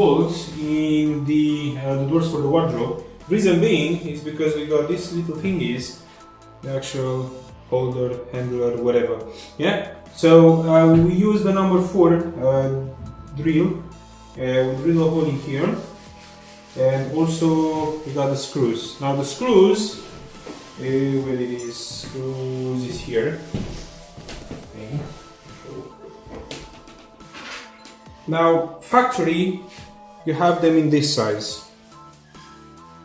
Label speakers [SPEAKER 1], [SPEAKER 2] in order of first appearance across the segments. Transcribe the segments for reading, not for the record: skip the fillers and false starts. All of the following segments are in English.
[SPEAKER 1] holes in the doors for the wardrobe. Reason being is because we got these little thingies, the actual holder, handler, whatever. Yeah. So we use the number 4 drill. We drill a hole in here, and also we got the screws. Now the screws, where it is, screws is here. Okay. Now factory, you have them in this size,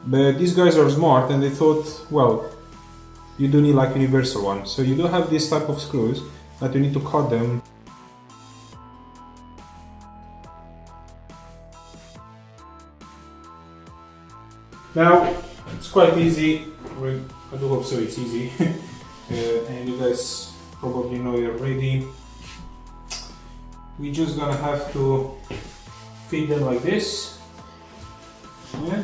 [SPEAKER 1] but these guys are smart and they thought, well, you do need like universal ones, so you do have this type of screws that you need to cut them. Now it's quite easy. I do hope so. It's easy, and you guys probably know it already. We're just gonna have to feed them like this. Yeah.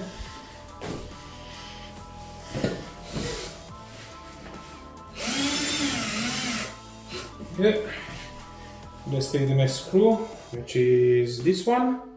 [SPEAKER 1] Good. Let's take the next screw, which is this one.